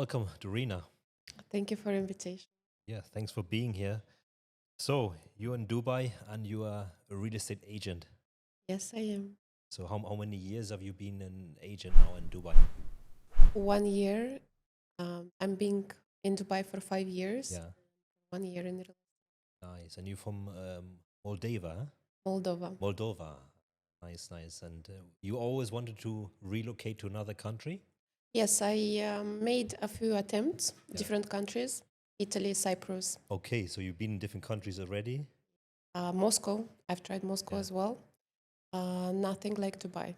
Welcome, Dorina. Thank you for invitation. Yeah, thanks for being here. So, you're in Dubai and you are a real estate agent. Yes, I am. So, how many years have you been an agent now in Dubai? 1 year. I'm being in Dubai for 5 years. Yeah, 1 year in nice. And you're from Moldova, huh? Moldova. Moldova. Nice, nice. And you always wanted to relocate to another country? Yes, I made a few attempts, Yeah. different countries, Italy, Cyprus, Okay, so you've been in different countries already? Moscow. I've tried Moscow Yeah. as well. Nothing like Dubai.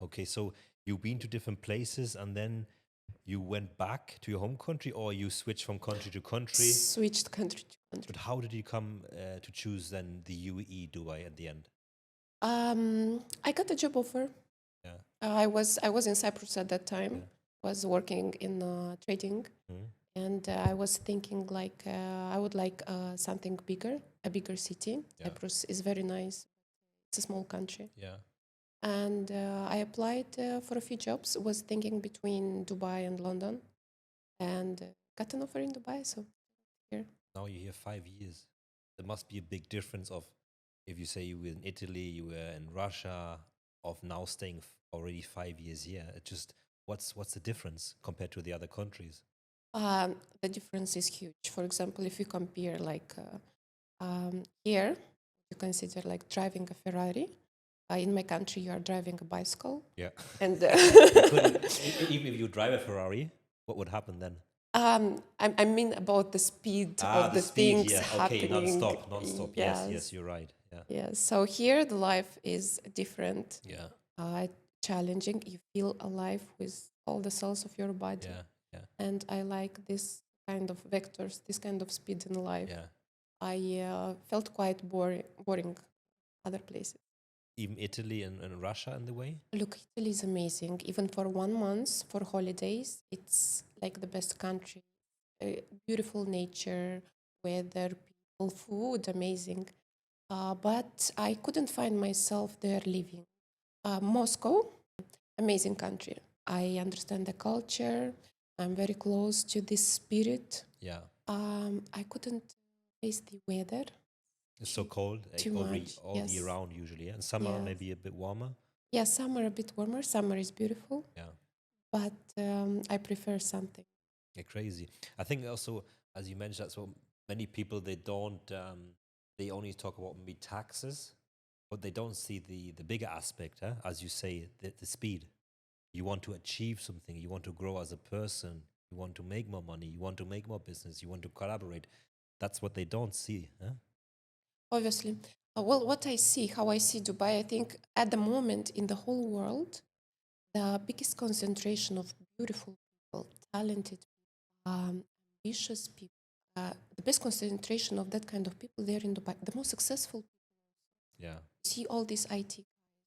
Okay, so you've been to different places and then you went back to your home country or you switched from country to country? Switched country to country. But how did you come to choose then the UAE, Dubai at the end? I got a job offer. Yeah. I was in Cyprus at that time. Yeah. Was working in trading. Mm. And I was thinking like I would like something bigger, a bigger city. Yeah. Cyprus is very nice. It's a small country. Yeah. And I applied for a few jobs. Was thinking between Dubai and London, and got an offer in Dubai. So here. Now you're here 5 years. There must be a big difference of if you say you were in Italy, you were in Russia, of now staying already 5 years here. It just what's the difference compared to the other countries? The difference is huge. For example, if you compare like here, you consider like driving a Ferrari. In my country, you are driving a bicycle. Yeah. And Even if you drive a Ferrari, what would happen then? I mean about the speed of the the speed, things yeah. Okay, happening. non-stop. Yes, Yes, you're right. Yeah. yes. So here the life is different, Yeah. challenging. You feel alive with all the cells of your body, Yeah. Yeah. and I like this kind of vectors, this kind of speed in life. Yeah. I felt quite boring other places. Even Italy and Russia in the way? Look, Italy is amazing. Even for 1 month for holidays, it's like the best country. Beautiful nature, weather, people, food, amazing. But I couldn't find myself there living. Moscow, amazing country. I understand the culture. I'm very close to this spirit. Yeah. I couldn't face the weather. It's so cold, like Too much. all Yes. year round usually. Yeah? And summer Yes. maybe a bit warmer. Yeah, summer a bit warmer. Summer is beautiful. Yeah. But I prefer something. Yeah, crazy. I think also, as you mentioned, that's what many people they don't they only talk about maybe taxes, but they don't see the bigger aspect, huh? As you say, the speed. You want to achieve something, you want to grow as a person, you want to make more money, you want to make more business, you want to collaborate. That's what they don't see, huh? Obviously. Well, what I see, how I see Dubai, I think at the moment in the whole world, the biggest concentration of beautiful people, talented, ambitious people, the best concentration of that kind of people there in Dubai, the most successful. Yeah. See all these IT,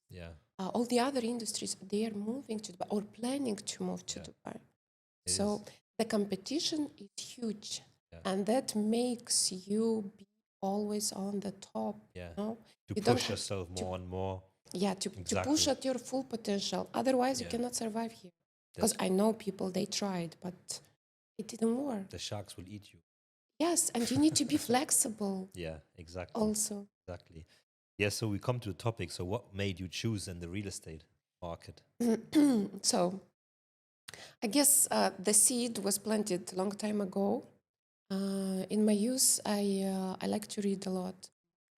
Yeah. all the other industries, they are moving to Dubai or planning to move to Yeah. Dubai. It So is. the competition is huge, Yeah. and that makes you be always on the top. Yeah. No? To You don't push have yourself to, more and more. yeah, to push Exactly. at your full potential. Otherwise, you Yeah. cannot survive here. That's Because I know people, they tried, but it didn't work. the sharks will eat you. Yes, and you need to be flexible Yeah, exactly. also. Exactly. Yeah, so we come to the topic. So what made you choose in the real estate market? So I guess the seed was planted a long time ago. In my youth, I like to read a lot.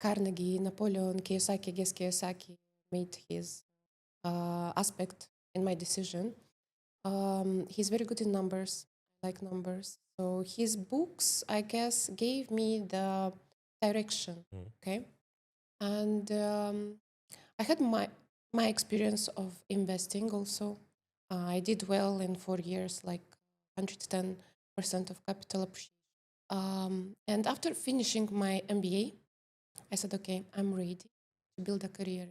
Carnegie, Napoleon, Kiyosaki. I guess Kiyosaki made his aspect in my decision. He's very good in numbers. I like numbers. So his books, I guess, gave me the direction. Mm. Okay, and I had my experience of investing also. I did well in 4 years, like 110% of capital appreciation. And after finishing my MBA, I said, okay, I'm ready to build a career.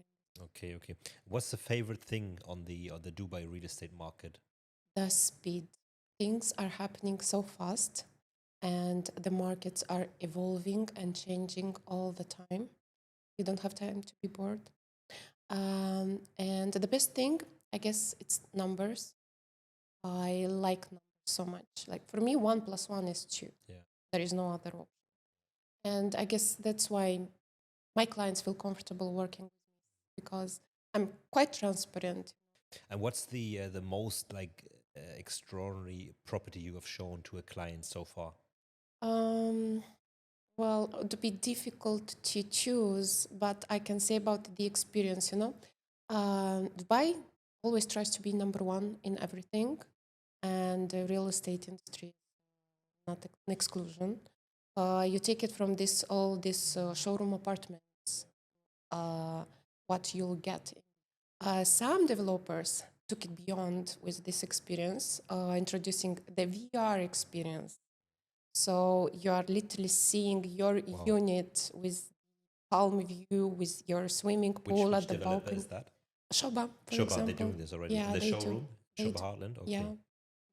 Okay, okay. What's the favorite thing on the Dubai real estate market? The speed. Things are happening so fast, and the markets are evolving and changing all the time. You don't have time to be bored. And the best thing, I guess, it's numbers. I like numbers so much. Like for me, 1 + 1 is 2. Yeah. There is no other option. And I guess that's why my clients feel comfortable working with me because I'm quite transparent. And what's the most like extraordinary property you have shown to a client so far? Um, well, it would be difficult to choose, but I can say about the experience, Dubai always tries to be number one in everything, and the real estate industry is not an exclusion. You take it from all these showroom apartments, what you'll get. Some developers took it beyond with this experience, introducing the VR experience. So you are literally seeing your Wow. unit with palm view, with your swimming pool Which at the developer balcony. is that? Shoba, for Shoba, they're example. doing this already in Yeah, the they do. showroom. They Shoba do. Heartland. Okay. Yeah,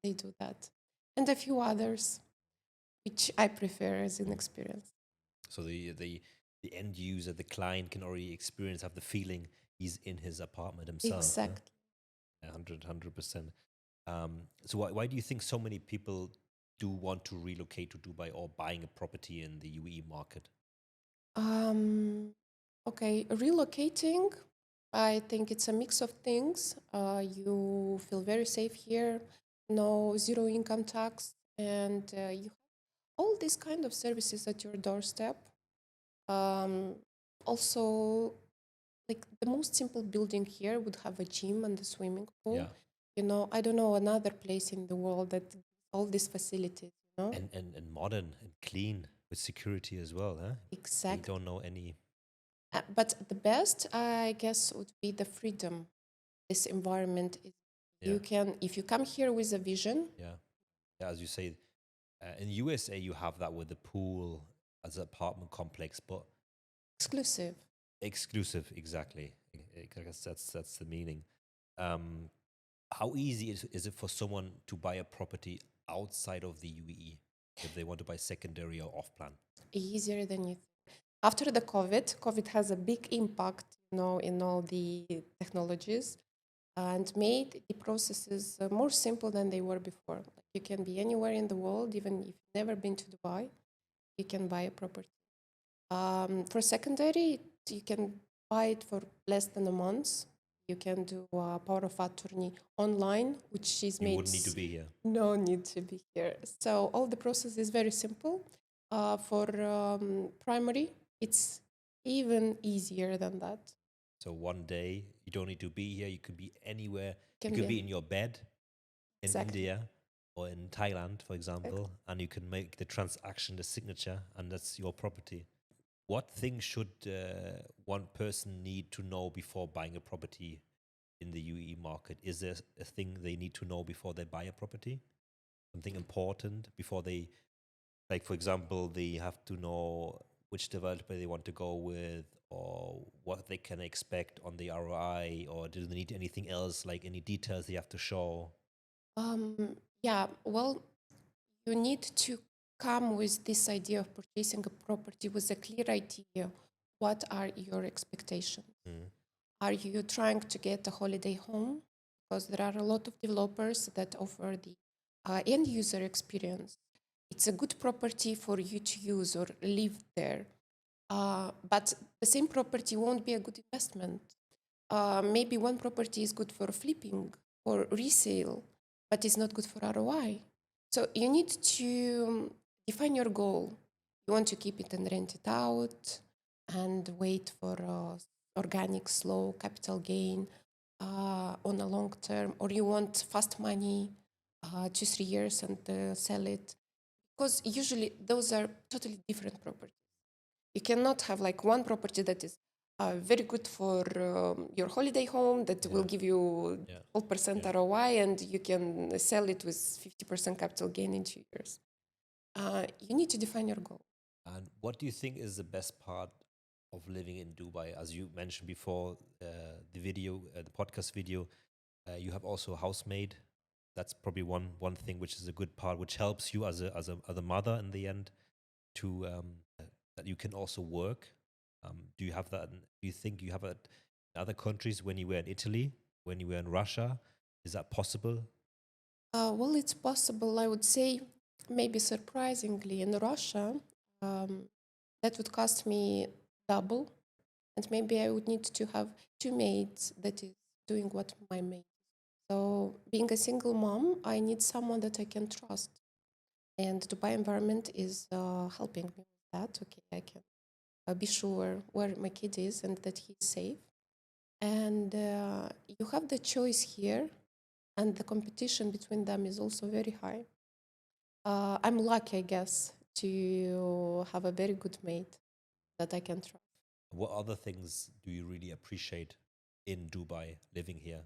they do that. And a few others, which I prefer as an experience. So the end user, the client can already experience, have the feeling he's in his apartment himself. Exactly. Yeah? 100%. So why do you think so many people do want to relocate to Dubai or buying a property in the UAE market? Okay, relocating, I think it's a mix of things. You feel very safe here, no zero income tax, and you have all these kind of services at your doorstep. Um, Also, like the most simple building here would have a gym and a swimming pool. Yeah. I don't know another place in the world that all these facilities. And modern and clean with security as well, huh? They Exactly. don't know any. But the best, I guess, would be the freedom. This environment is. Yeah. You can, if you come here with a vision. Yeah. Yeah, as you say, in USA you have that with the pool as an apartment complex, but Exclusive. exclusive, exactly. I guess that's the meaning. Um, how easy is it for someone to buy a property outside of the UAE if they want to buy secondary or off plan? Easier than you think. After the COVID has a big impact, in all the technologies and made the processes more simple than they were before. Like you can be anywhere in the world, even if you've never been to Dubai, you can buy a property. For secondary, you can buy it for less than a month. You can do a power of attorney online, which is You made. wouldn't need to be here. No need to be here. So all the process is very simple. For primary, it's even easier than that. So one day you don't need to be here. You could be anywhere. Can You could be be in your bed in exactly. India or in Thailand, for example, and you can make the transaction, the signature, and that's your property. What things should one person need to know before buying a property in the UAE market? Is there a thing they need to know before they buy a property? Something important before they, like, for example, they have to know which developer they want to go with or what they can expect on the ROI, or do they need anything else, like any details they have to show? Yeah, well, you need to come with this idea of purchasing a property with a clear idea. What are your expectations? Mm. Are you trying to get a holiday home? Because there are a lot of developers that offer the end user experience. It's a good property for you to use or live there. But the same property won't be a good investment. Maybe one property is good for flipping or resale, but it's not good for ROI. So you need to define your goal. You want to keep it and rent it out and wait for organic, slow capital gain on a long term, or you want fast money, 2-3 years and sell it. Because usually those are totally different properties. You cannot have like one property that is very good for your holiday home that will give you 12% ROI and you can sell it with 50% capital gain in 2 years. You need to define your goal. And what do you think is the best part of living in Dubai? As you mentioned before, the podcast video, you have also a housemaid. That's probably one thing which is a good part, which helps you as a mother in the end to that you can also work. Do you have that? Do you think you have it in other countries when you were in Italy, when you were in Russia? Is that possible? Well, it's possible. I would say maybe surprisingly in Russia, that would cost me double, and maybe I would need to have two maids that is doing what my maid. So being a single mom, I need someone that I can trust, and Dubai environment is helping me with that. Okay, I can be sure where my kid is and that he's safe. And you have the choice here, and the competition between them is also very high. I'm lucky, I guess, to have a very good mate that I can trust. What other things do you really appreciate in Dubai, living here?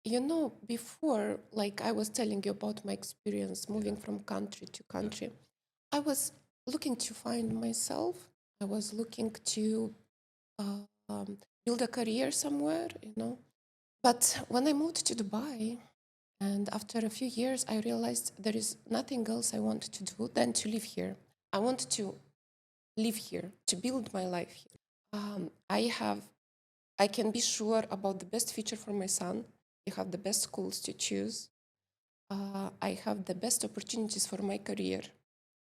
You know, before, like I was telling you about my experience moving from country to country, I was looking to find myself. I was looking to uh, build a career somewhere, you know. But when I moved to Dubai, and after a few years, I realized there is nothing else I want to do than to live here. I want to live here, to build my life here. I can be sure about the best future for my son. You have the best schools to choose. I have the best opportunities for my career.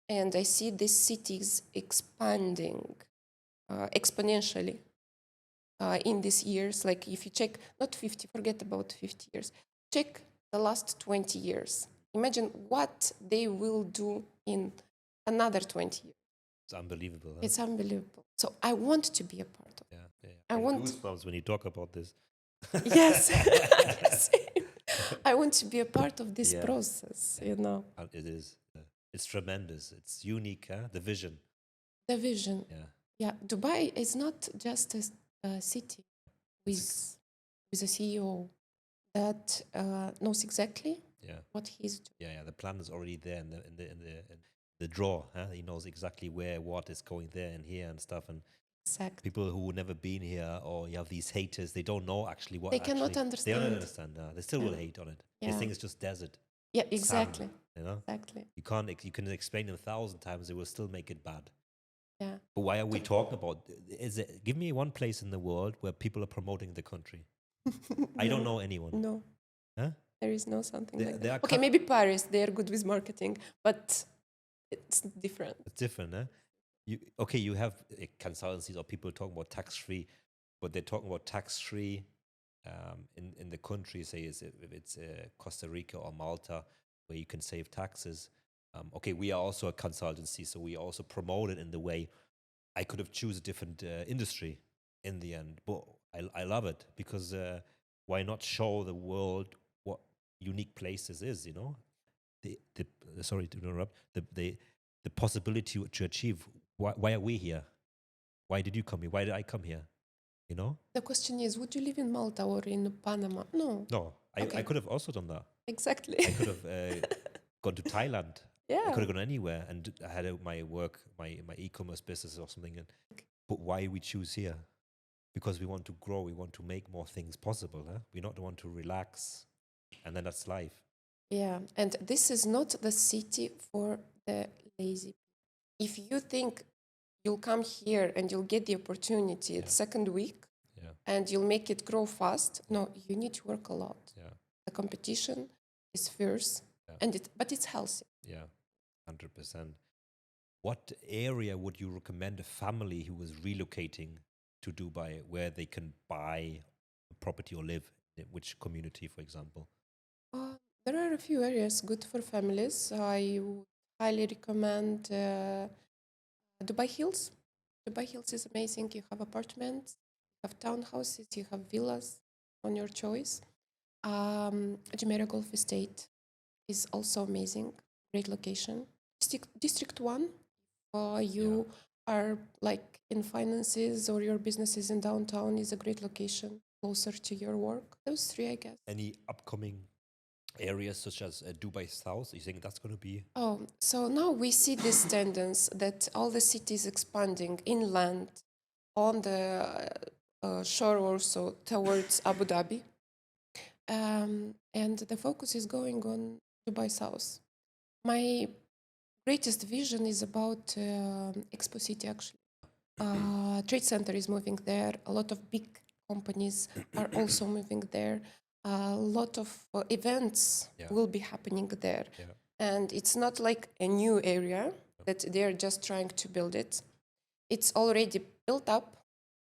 And I see these cities expanding exponentially in these years. Like if you check, not 50, forget about 50 years, check the last 20 years. Imagine what they will do in another 20 years. It's unbelievable. Huh? It's unbelievable. So I want to be a part of it. Yeah. I want goosebumps when you talk about this. Yes. I want to be a part of this process, you know. It is. It's tremendous. It's unique, huh? The vision. The vision. Yeah. Dubai is not just a city with a CEO that knows exactly what he's doing. Yeah. The plan is already there in the drawer. Huh? He knows exactly where what is going there and here and stuff. And Exactly. people who never been here, or you have these haters, they don't know actually what They cannot They understand. don't understand. They still will hate on it. This thing is just desert. Yeah, exactly. Sand, you know. Exactly. You can explain it 1,000 times, it will still make it bad. Yeah. But why are we talking about? Give me one place in the world where people are promoting the country. I don't know anyone. No. Huh? There is no something like There that. Okay, maybe Paris, they are good with marketing, but it's different. It's different, huh? You have consultancies or people talking about tax-free, but they're talking about tax-free in the country, say if it's Costa Rica or Malta, where you can save taxes. Okay, we are also a consultancy, so we also promote it in the way. I could have choose a different industry in the end, but I love it because why not show the world what unique places is, you know? Sorry to interrupt, the possibility to achieve. Why are we here? Why did you come here? Why did I come here? You know? The question is, would you live in Malta or in Panama? No. No, I could have also done that. Exactly. I could have gone to Thailand. Yeah. I could have gone anywhere and I had my work, my e-commerce business or something. But why we choose here? Because we want to grow. We want to make more things possible. Huh? We not want to relax, and then that's life. Yeah, and this is not the city for the lazy. If you think you'll come here and you'll get the opportunity the second week and you'll make it grow fast, no, you need to work a lot. Yeah. The competition is fierce, but it's healthy. Yeah, 100%. What area would you recommend a family who is relocating to Dubai where they can buy a property or live? In which community, for example? There are a few areas good for families. I would highly recommend Dubai Hills. Dubai Hills is amazing. You have apartments, you have townhouses, you have villas on your choice. Jumeirah Golf Estate is also amazing. Great location. District 1, you are like in finances or your business is in downtown, is a great location, closer to your work. Those three, I guess. Any upcoming areas such as Dubai South? You think that's going to be? Oh, so now we see this tendency that all the cities expanding inland on the shore also towards Abu Dhabi. And the focus is going on Dubai South. My greatest vision is about Expo City, actually. Trade Center is moving there. A lot of big companies are also moving there. a lot of events Yeah. will be happening there. Yeah. And it's not like a new area that they're just trying to build it. It's already built up.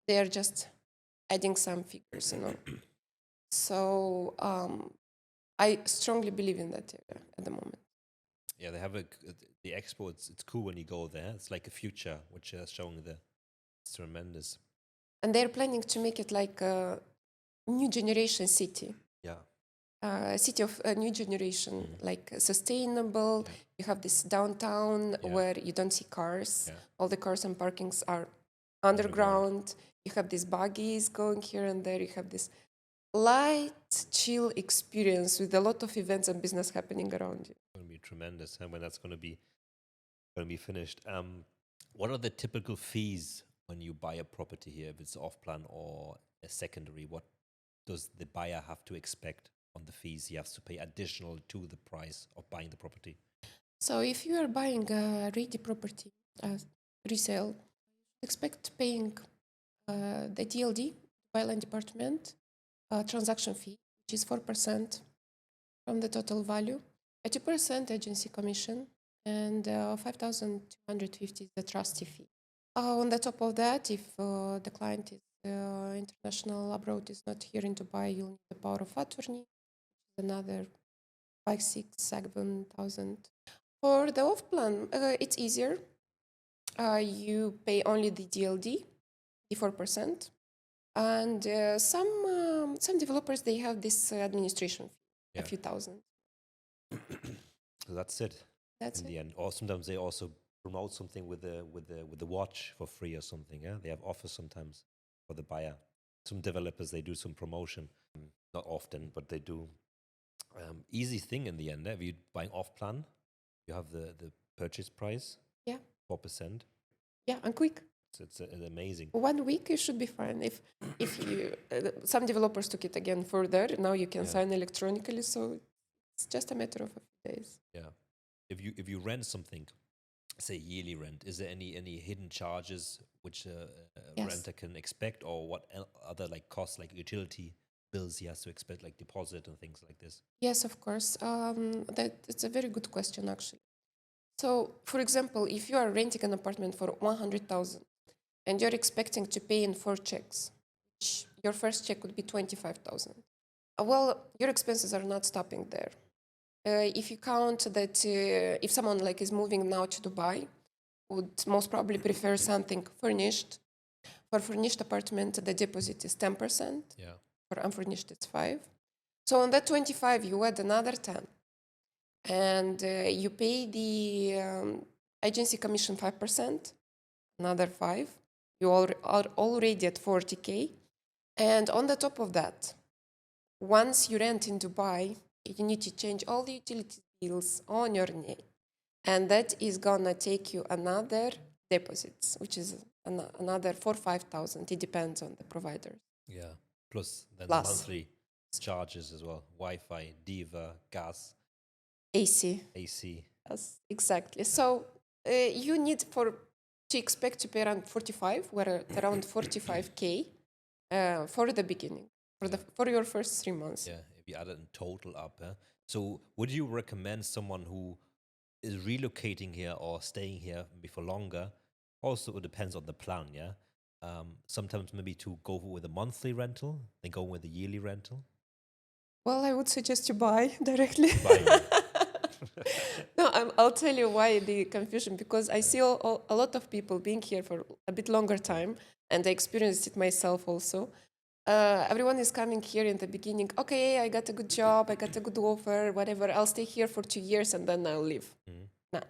They're just adding some figures, you know. So I strongly believe in that area at the moment. Yeah, they have the expo. It's cool when you go there. It's like a future, which is showing there. It's tremendous. And they're planning to make it like a new generation city. Yeah. A city of a new generation, like sustainable. Yeah. You have this downtown Yeah. where you don't see cars. Yeah. All the cars and parkings are Underground. underground. You have these buggies going here and there. You have this light, chill experience with a lot of events and business happening around you. It's going to be tremendous, and when that's going to be finished. What are the typical fees when you buy a property here? If it's off plan or a secondary, what does the buyer have to expect on the fees he has to pay additional to the price of buying the property? So if you are buying a ready property, resale, expect paying the DLD, buy land department, transaction fee, which is 4% from the total value, 80% agency commission, and 5,250 is the trustee fee. On the top of that, if the client is international abroad, is not here in Dubai, you'll need the power of attorney, another 5, 6, 7,000. For the off plan, it's easier. You pay only the DLD, the 4%, and some developers they have this administration fee, a few thousand. So that's it. That's in it. the end. Or sometimes they also promote something with the watch for free or something. Yeah, they have offers sometimes for the buyer. Some developers they do some promotion, not often, but they do. Easy thing in the end. If you're buying off plan, you have the purchase price. Yeah. 4%. Yeah, and quick. So it's amazing. 1 week you should be fine. If you some developers took it again further, now you can sign electronically, so it's just a matter of a few days. Yeah. If you rent something, say yearly rent, is there any hidden charges which a renter can expect, or what other like costs like utility bills he has to expect, like deposit and things like this? Yes, of course. It's a very good question actually. So, for example, if you are renting an apartment for 100,000 and you're expecting to pay in 4 checks, your first check would be 25,000. Well, your expenses are not stopping there. If you count that if someone like is moving now to Dubai, would most probably prefer something furnished. For furnished apartment, the deposit is 10%. Yeah. For unfurnished, it's 5. So on that 25, you add another 10. And you pay the agency commission 5%, another 5. You are already at 40K. And on the top of that, once you rent in Dubai, you need to change all the utility bills on your name. And that is gonna take you another deposits, which is another 4,000 or 5,000. It depends on the provider. Yeah. Plus then Plus. the monthly charges as well. Wi-Fi, Diva, gas, AC. Yes, exactly. So you need to expect to pay around 45, where around 45K for the beginning, for your first 3 months. Yeah, if you add it in total up. So would you recommend someone who is relocating here or staying here for longer? Also, it depends on the plan, yeah? Sometimes maybe to go with a monthly rental, then go with a yearly rental. Well, I would suggest you buy directly. No, I'll tell you why the confusion, because I see a lot of people being here for a bit longer time, and I experienced it myself also. Everyone is coming here in the beginning. Okay, I got a good job, I got a good offer, whatever. I'll stay here for 2 years and then I'll leave. Nah,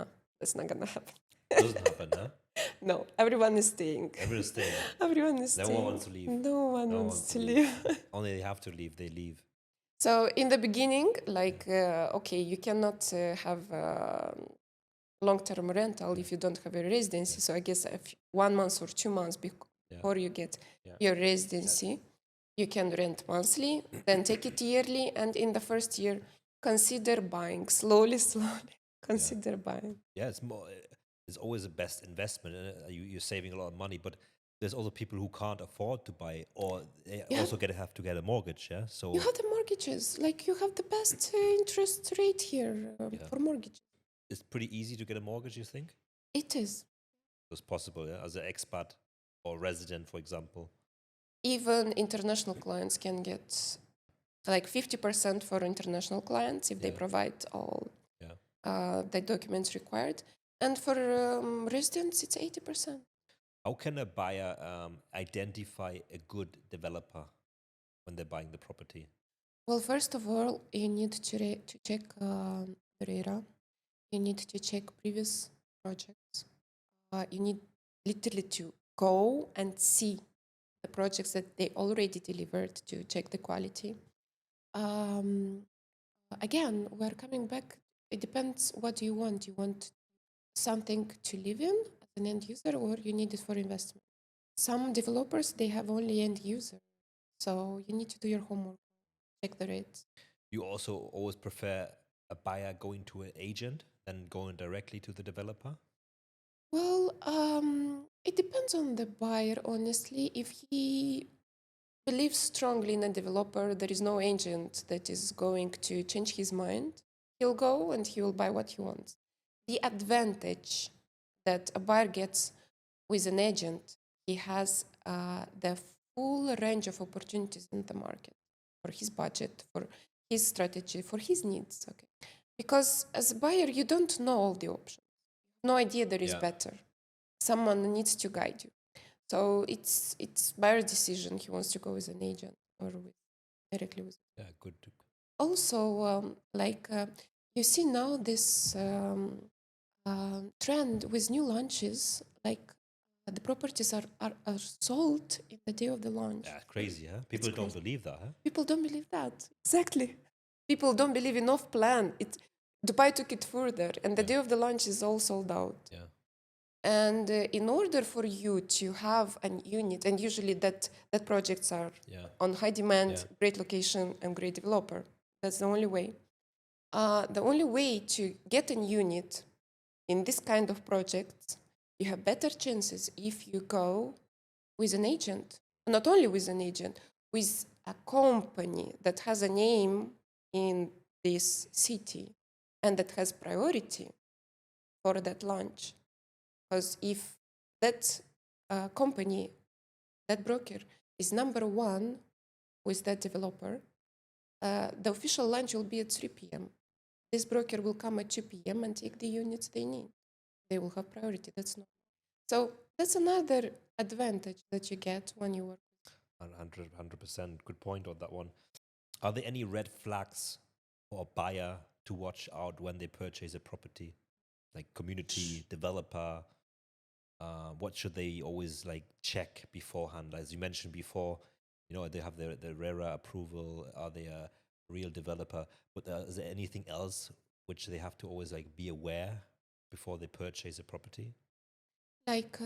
that's not gonna happen. Doesn't happen, huh? No, everyone is staying. Everyone's staying. Everyone is staying. No one wants to leave. No one wants to leave. Only they have to leave, they leave. So in the beginning, like, okay, you cannot have long-term rental if you don't have a residency. So I guess 1 month or 2 months before you get your residency, you can rent monthly, then take it yearly, and in the first year, consider buying slowly. Consider buying. Yeah, it's always the best investment. You're saving a lot of money, but there's also people who can't afford to buy, or they You have also have to get a mortgage. Yeah. you So have the mortgages. Like you have the best interest rate here yeah, for mortgage. it's pretty easy to get a mortgage. You think It is. it's possible? Yeah, as an expat or resident, for example. Even international clients can get like 50% for international clients if they Yeah. provide all Yeah. the documents required. And for residents, it's 80%. How can a buyer identify a good developer when they're buying the property? Well, first of all, you need to check the data. You need to check previous projects. You need literally to go and see the projects that they already delivered to check the quality. Um, Again, we're coming back. It depends what you want. You want something to live in as an end user, or you need it for investment. Some developers, they have only end user. So you need to do your homework, check the rates. You also always prefer a buyer going to an agent than going directly to the developer? Well, it depends on the buyer, honestly. If he believes strongly in a developer, there is no agent that is going to change his mind. He'll go and he will buy what he wants. The advantage that a buyer gets with an agent, he has the full range of opportunities in the market for his budget, for his strategy, for his needs. Okay, because as a buyer, you don't know all the options. No idea there is better. Someone needs to guide you. So it's buyer's decision. He wants to go with an agent or directly with. Yeah, good. Also, you see now this trend with new launches, like the properties are sold in the day of the launch. Yeah, crazy, huh? People don't believe that, huh? People don't believe that. Exactly. People don't believe in off plan. Dubai took it further, and the day of the launch is all sold out. Yeah. And in order for you to have an unit, and usually that projects are on high demand, great location, and great developer. That's the only way. The only way to get a unit in this kind of projects, you have better chances if you go with an agent. Not only with an agent, with a company that has a name in this city and that has priority for that launch. Because if that company, that broker, is number one with that developer, the official launch will be at 3 p.m. This broker will come at 2 p.m. and take the units they need. They will have priority. That's not. So that's another advantage that you get when you work. 100%. Good point on that one. Are there any red flags for a buyer to watch out when they purchase a property? Like community, developer, what should they always like check beforehand? As you mentioned before, they have the RERA approval. Are they a real developer? But is there anything else which they have to always like be aware before they purchase a property? Like,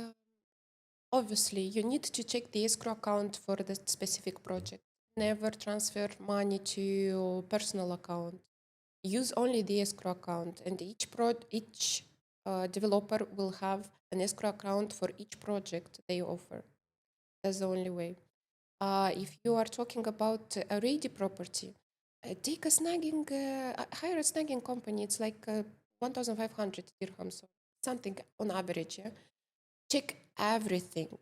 obviously, you need to check the escrow account for the specific project. Never transfer money to your personal account. Use only the escrow account, and each developer will have an escrow account for each project they offer. That's the only way. If you are talking about a ready property, take a snagging, hire a snagging company. It's like 1,500 dirhams, something on average. Yeah? Check everything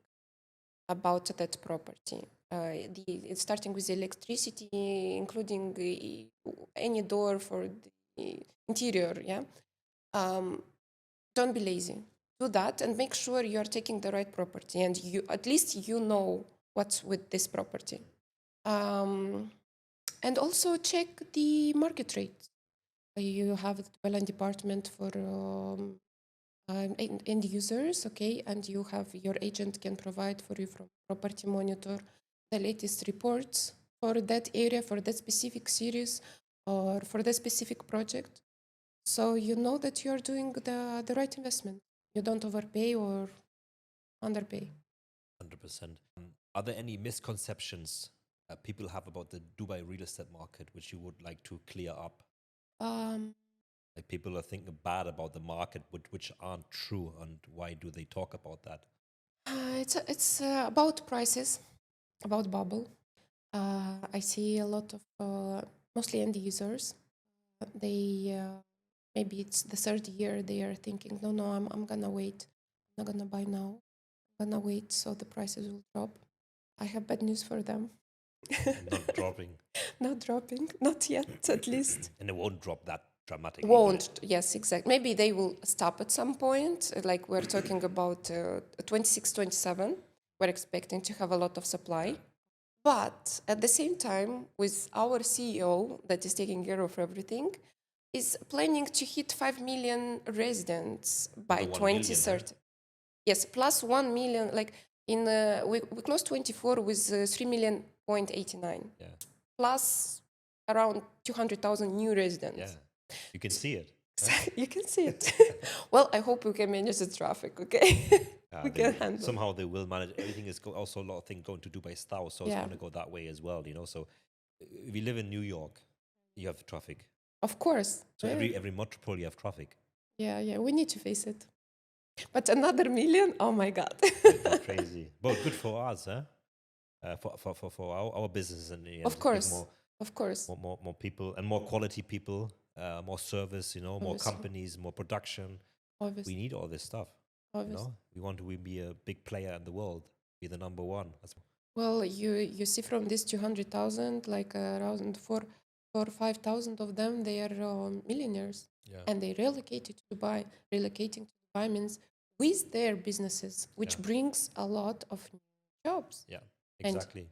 about that property. It's starting with electricity, including any door for the interior. Yeah, don't be lazy. Do that and make sure you are taking the right property, and you at least you know what's with this property. And also check the market rate. You have the development department for end users, okay, and you have your agent can provide for you from Property Monitor the latest reports for that area, for that specific series, or for that specific project. So you know that you are doing the right investment. You don't overpay or underpay. 100%. Are there any misconceptions people have about the Dubai real estate market which you would like to clear up? Um, Like people are thinking bad about the market, which aren't true, and why do they talk about that? It's about prices, about bubble. I see a lot of mostly end users. They maybe it's the third year they are thinking, no, I'm gonna wait. I'm not gonna buy now. I'm gonna wait so the prices will drop. I have bad news for them. Not dropping. Not dropping, not yet, at least. And it won't drop that dramatically. will it? Won't, yes, exactly. Maybe they will stop at some point. Like we're talking about 26, 27. We're expecting to have a lot of supply. But at the same time, with our CEO that is taking care of everything, is planning to hit 5 million residents by Another 1 million, 2030. Yes, plus 1 million. Like in we closed 24 with 3 million point 89. Yeah. Plus around 200,000 new residents. Yeah. You can see it. You can see it. Well, I hope we can manage the traffic, okay? We can handle. Somehow they will manage. Everything is also a lot of things going to Dubai South, so it's Yeah. going to go that way as well. So if you live in New York, you have traffic. Of course. So Yeah. every metropole you have traffic. Yeah, we need to face it. But another million? Oh my God. That's crazy. But good for us, huh? For our business and Of course. Of course. more people and more quality people, more service, more Obviously. companies, more production. Obviously. We need all this stuff. Obviously. We want to be a big player in the world, be the number one. Well, you see from this 200,000, like around 5,000 of them, they are millionaires. Yeah. And they relocated to Dubai. Relocating to Dubai means with their businesses, which brings a lot of new jobs. Yeah, exactly. And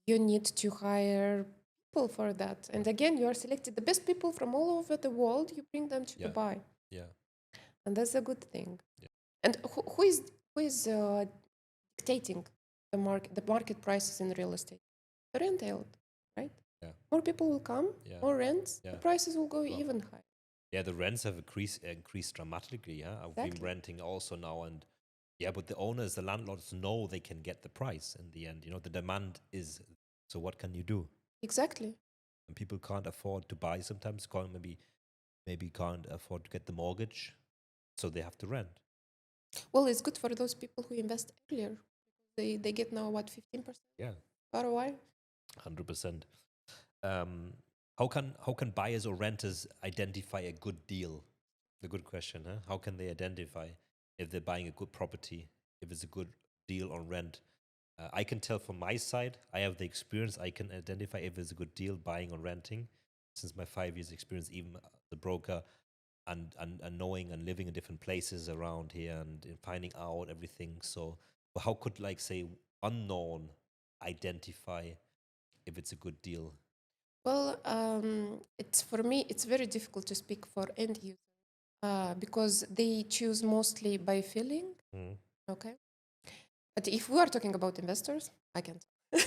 you need to hire people for that. And again, you are selected the best people from all over the world. You bring them to Dubai. Yeah. And that's a good thing. Yeah. And who is dictating the market prices in real estate? The rental, right? Yeah. More people will come, more rents, the prices will go even higher. Yeah, the rents have increased dramatically. Yeah, I've been renting also now, and but the owners, the landlords know they can get the price in the end. The demand is. So what can you do? Exactly. And people can't afford to buy. Sometimes maybe can't afford to get the mortgage, so they have to rent. Well, it's good for those people who invest earlier. They get now what 15%. Yeah. ROI. 100%. How can buyers or renters identify a good deal? The good question, huh? How can they identify if they're buying a good property, if it's a good deal on rent? I can tell from my side, I have the experience, I can identify if it's a good deal buying or renting, since my 5 years experience, even the broker, and knowing and living in different places around here and finding out everything. So how could, like, say, unknown identify if it's a good deal? Well, for me, it's very difficult to speak for end users because they choose mostly by feeling. Okay. But if we are talking about investors, I can tell.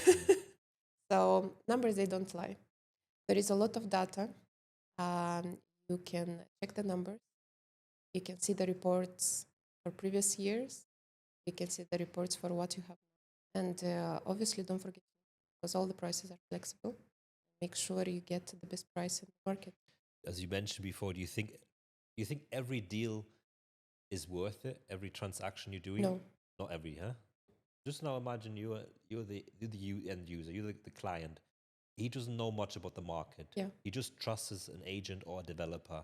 So numbers, they don't lie. There is a lot of data. You can check the numbers. You can see the reports for previous years. You can see the reports for what you have. And obviously, don't forget, because all the prices are flexible, make sure you get the best price in the market. As you mentioned before, do you think every deal is worth it? Every transaction you're doing? No. Not every, huh? Just now imagine you're the end user, you're the client. He doesn't know much about the market. Yeah. He just trusts an agent or a developer,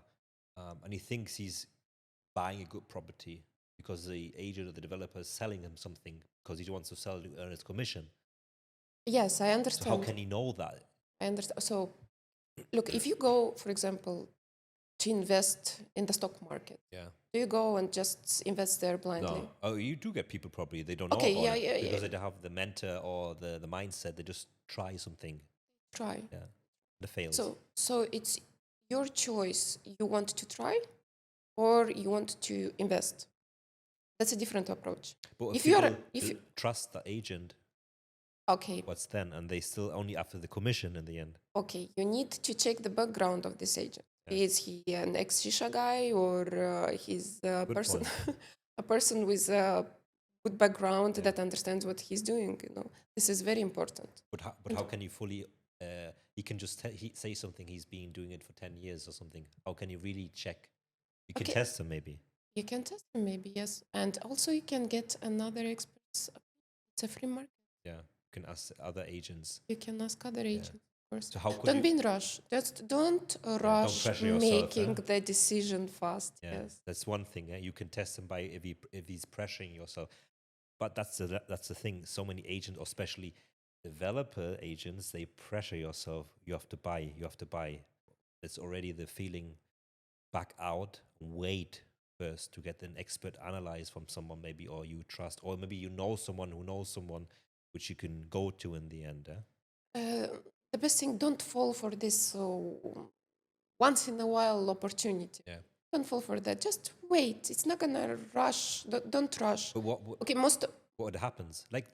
and he thinks he's buying a good property because the agent or the developer is selling him something because he wants to sell to earn his commission. Yes, I understand. So how can he know that? I understand. So, look, if you go, for example, to invest in the stock market, do you go and just invest there blindly? No. Oh, you do get people probably, they don't know Okay, about yeah, it because they don't have the mentor or the mindset. They just try something. Try. Yeah. It fails. So it's your choice. You want to try or you want to invest. That's a different approach. But if you trust the agent, okay, what's then? And they still only after the commission in the end. Okay, you need to check the background of this agent. Is he an ex-shisha guy or he's a person, a person with a good background that understands what he's doing? This is very important. But how can you fully? He can just say something. He's been doing it for 10 years or something. How can you really check? You can test him maybe. You can test him maybe, yes, and also you can get another expert It's a free market. Yeah, you can ask other agents. You can ask other Yeah. agents, of course. So how could Don't you? be in rush. Just don't Don't rush pressure yourself. making the decision fast. Yeah, Yes. that's one thing. You can test them by if he's pressuring yourself. But that's the thing. So many agents, or especially developer agents, they pressure yourself. You have to buy. You have to buy. It's already the feeling. Back out. Wait first to get an expert analyze from someone maybe, or you trust, or maybe you know someone who knows someone, which you can go to in the end. The best thing, don't fall for this once in a while opportunity. Yeah. Don't fall for that. Just wait. It's not gonna rush. Don't rush. But Okay, what happens? Like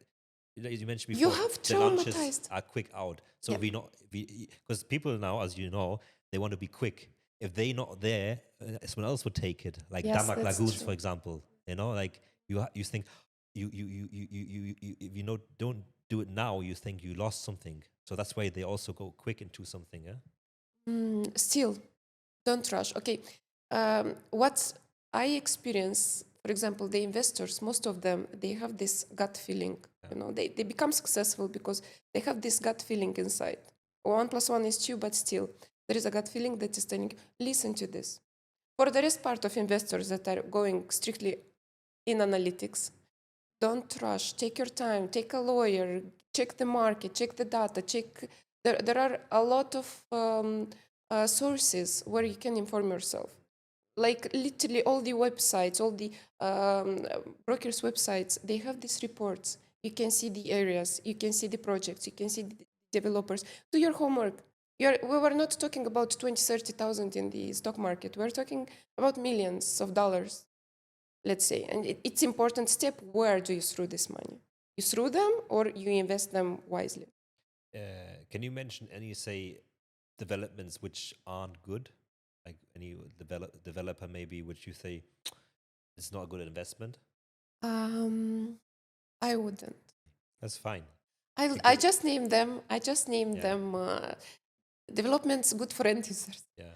you mentioned you before, have the lunches traumatized. are quick out. So Yeah. because people now, as you know, they want to be quick. If they not there, someone else would take it. Like Yes, Damak that's Lagoons, true. for example. You know, like you think you if you know don't do it now, you think you lost something. So that's why they also go quick into something. Yeah. Still, don't rush. Okay, what I experience, for example, the investors, most of them, they have this gut feeling. Yeah. You know, they become successful because they have this gut feeling inside. 1+1 is 2, but still, there is a gut feeling that is telling you, listen to this. For the rest part of investors that are going strictly in analytics, don't rush. Take your time. Take a lawyer. Check the market. Check the data. Check. There are a lot of sources where you can inform yourself. Like literally all the websites, all the brokers' websites, they have these reports. You can see the areas. You can see the projects. You can see the developers. Do your homework. We were not talking about 20, 30,000 in the stock market. We're talking about millions of dollars, let's say. And it's important step, where do you throw this money? You throw them or you invest them wisely? Can you mention any, say, developments which aren't good? Like any developer maybe which you say it's not a good investment? I wouldn't. That's fine. I just name them. I just name Yeah. them developments good for end users, Yeah.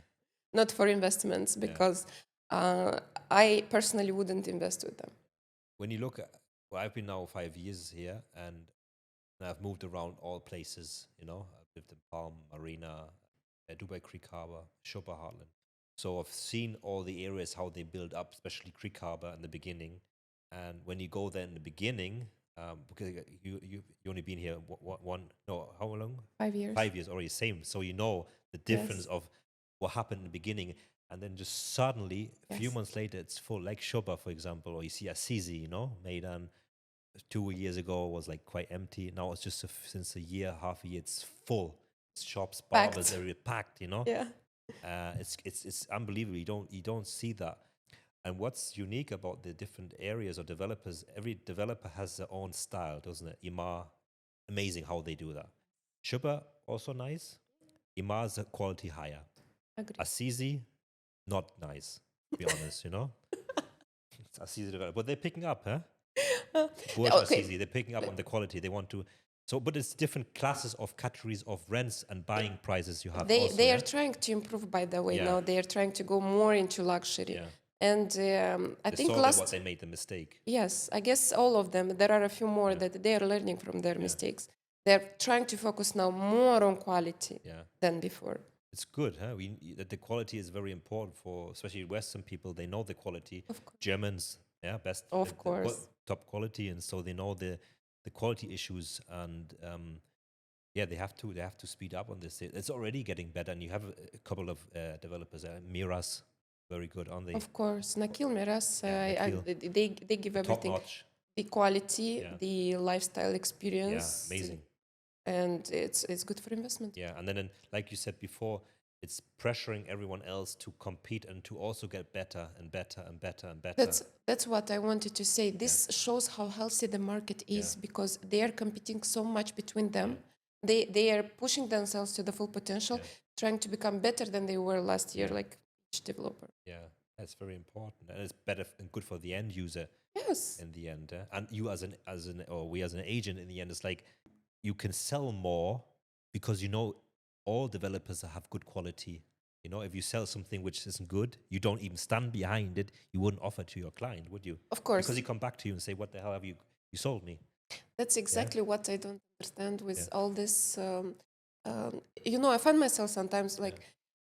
not for investments, because I personally wouldn't invest with them. When you look at, well, I've been now 5 years here, and I've moved around all places. You know, I've lived in Palm, Marina, Dubai Creek Harbor, Shopper Heartland. So I've seen all the areas how they build up, especially Creek Harbor in the beginning. And when you go there in the beginning, because you only been here how long? 5 years. 5 years already, same. So you know the difference of what happened in the beginning, and then just suddenly a few months later it's full. Like Shoba, for example, or you see Assisi, you know, Maidan 2 years ago was like quite empty. Now it's just since half a year, it's full. It's shops, barbers, they're packed. You know, Yeah. It's unbelievable. You don't see that. And what's unique about the different areas or developers? Every developer has their own style, doesn't it? Imar, amazing how they do that. Shuba, also nice. Imar's a quality higher. Agree. Assisi, not nice, to be honest. You know, it's Assisi developer, but they're picking up, huh? Burj Assisi, they're picking up on the quality. They want to. So, but it's different classes of categories of rents and buying prices you have. They are trying to improve, by the way. Now they are trying to go more into luxury. Yeah. And I think what they made the mistake. Yes, I guess all of them. There are a few more that they are learning from their mistakes. They're trying to focus now more on quality than before. It's good, huh? That the quality is very important for, especially Western people. They know the quality. Of course. Germans, best. Of course. Top quality, and so they know the quality issues, and they have to speed up on this. It's already getting better, and you have a couple of developers. Miras, very good, aren't they? Of course, Nakil Miras, Nakil. they give everything. Top-notch. The quality, the lifestyle experience. Yeah, amazing. And it's good for investment. Yeah, and then like you said before, it's pressuring everyone else to compete and to also get better and better and better and better. That's what I wanted to say. This shows how healthy the market is because they are competing so much between them. They are pushing themselves to the full potential, trying to become better than they were last year, like each developer. Yeah, that's very important, and it's better and good for the end user. Yes. In the end, and you we as an agent, in the end, it's like you can sell more because you know all developers have good quality. You know, if you sell something which isn't good, you don't even stand behind it. You wouldn't offer to your client, would you? Of course. Because he come back to you and say, "What the hell have you You sold me. That's exactly what I don't understand with Yeah. all this. I find myself sometimes like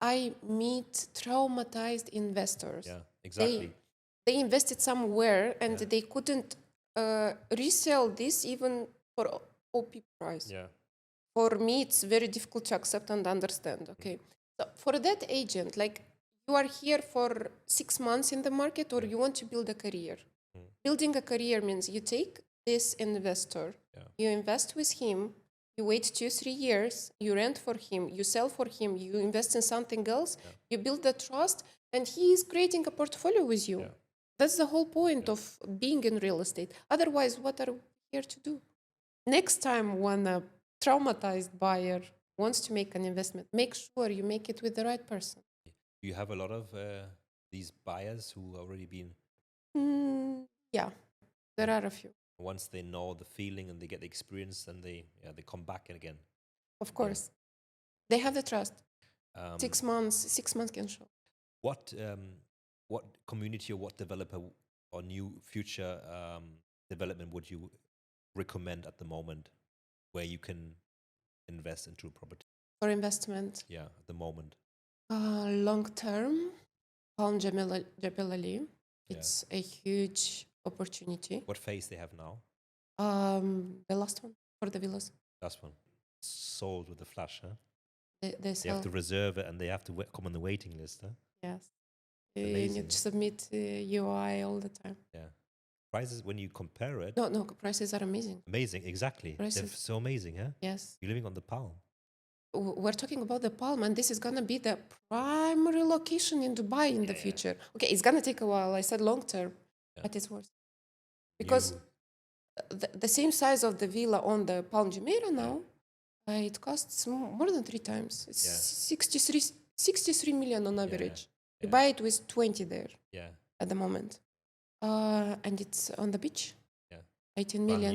I meet traumatized investors. Yeah, exactly. They invested somewhere and Yeah. they couldn't resell this even for OP price. Yeah. For me, it's very difficult to accept and understand. Okay, so for that agent, like you are here for 6 months in the market, or you want to build a career. Building a career means you take this investor, you invest with him, you wait 2-3 years, you rent for him, you sell for him, you invest in something else, you build the trust, and he is creating a portfolio with you. That's the whole point of being in real estate. Otherwise, what are we here to do? Next time, when a traumatized buyer wants to make an investment, make sure you make it with the right person. You have a lot of these buyers who already been. Yeah, there are a few. Once they know the feeling and they get the experience, then they come back again. Of course, they have the trust. 6 months, 6 months can show. What community or what developer or new future development would you recommend at the moment where you can invest into property? For investment, Yeah, at the moment. long term, Palm Jebel Ali. It's a huge opportunity. What phase they have now? The last one for the villas. Last one. Sold with the flash, huh? They They sell. have to reserve it and they have to come on the waiting list, huh? Yes. Amazing, You need to submit UI all the time. Yeah. Prices, when you compare it. No, prices are amazing. Amazing, exactly. They're so amazing, huh? Yes. You're living on the Palm. We're talking about the Palm, and this is going to be the primary location in Dubai in the future. Okay, it's going to take a while. I said long term, but it's worth it. Because the same size of the villa on the Palm Jumeirah now, it costs more than 3 times. It's 63 million on average. You buy it with 20 there at the moment. And it's on the beach. 18 million.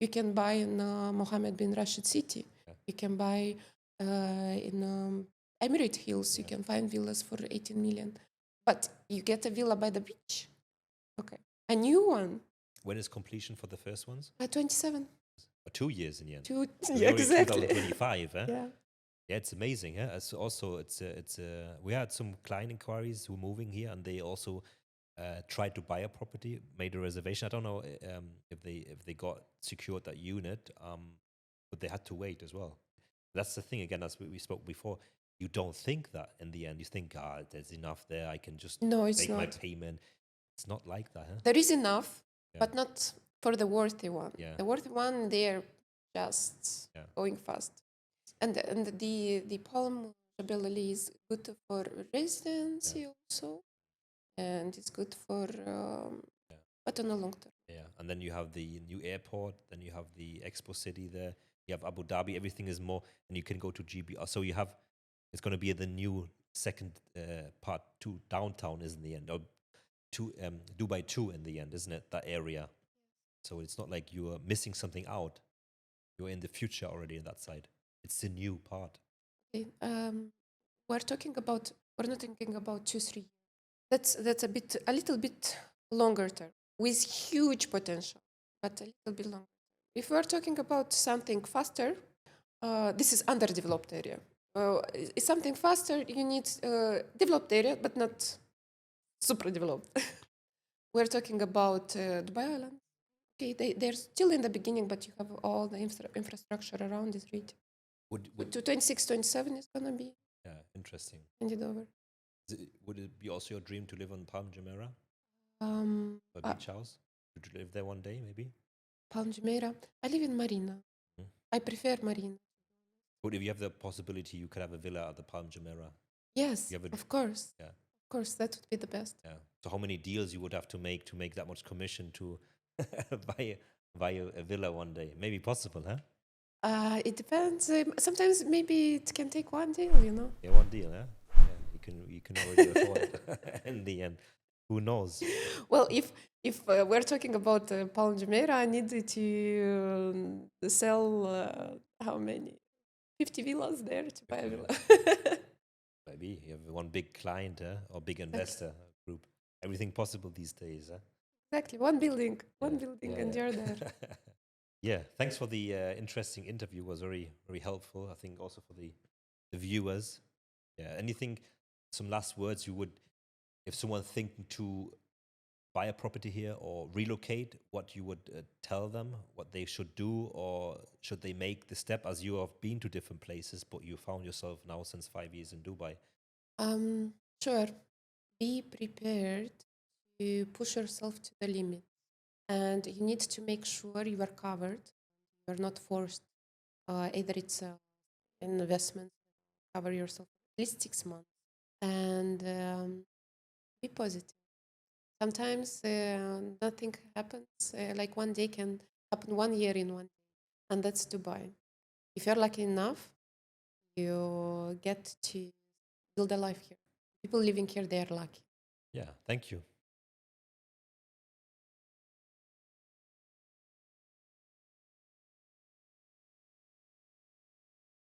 You can buy in Mohammed bin Rashid City. You can buy in Emirate Hills. You can find villas for 18 million. But you get a villa by the beach. Okay. A new one. When is completion for the first ones? 27. 2 years in the end. Exactly. 2025, eh? Yeah. Yeah, it's amazing. Yeah, we had some client inquiries who are moving here, and they also tried to buy a property, made a reservation. I don't know if they got secured that unit, but they had to wait as well. That's the thing again, as we spoke before. You don't think that in the end. You think, there's enough there. I can just make my payment. It's not like that. Huh? There is enough, but not for the worthy one. Yeah. The worthy one, they're just going fast. And the Palm Jebel Ali is good for residency also, and it's good for but on a long term. Yeah, and then you have the new airport, then you have the Expo City there, you have Abu Dhabi, everything is more, and you can go to GB. So you have, it's going to be the new second part to downtown, isn't the end, or to Dubai 2 in the end, isn't it, that area? So it's not like you are missing something out. You're in the future already in that side. It's the new part. Okay. We're not thinking about 2-3. That's a little bit longer term with huge potential, but a little bit longer. If we're talking about something faster, this is underdeveloped area. It's something faster. You need developed area, but not super developed. We're talking about Dubai Island. Okay, they're still in the beginning, but you have all the infrastructure around this region. To 26, 27 is gonna be interesting. handed over. Would it be also your dream to live on Palm Jumeirah? A beach house? Would you live there one day, maybe? Palm Jumeirah. I live in Marina. I prefer Marina. But if you have the possibility, you could have a villa at the Palm Jumeirah. Yes, of course. Yeah. Of course, that would be the best. Yeah. So how many deals you would have to make that much commission to buy a villa one day? Maybe possible, huh? It depends. Sometimes maybe it can take one deal, Yeah, one deal, huh? Yeah, you can already afford it in the end. Who knows? Well, if we're talking about Palm Jumeirah, I need to sell how many? 50 villas there to buy a villa. Maybe you have one big client or big investor group. Everything possible these days, huh? Exactly. One building, Yeah, and yeah, you're there. yeah. Thanks for the interesting interview. Was very very helpful. I think also for the viewers. Yeah. Anything, some last words you would, if someone thinking to buy a property here or relocate, what you would tell them, what they should do, or should they make the step as you have been to different places, but you found yourself now since 5 years in Dubai? Um, sure. Be prepared to push yourself to the limit, and you need to make sure you are covered. You're not forced. Either it's an investment, cover yourself at least 6 months, and be positive. Sometimes nothing happens. Like one day can happen 1 year in 1 day, and that's Dubai. If you're lucky enough, you get to build a life here. People living here, they are lucky. Yeah, thank you.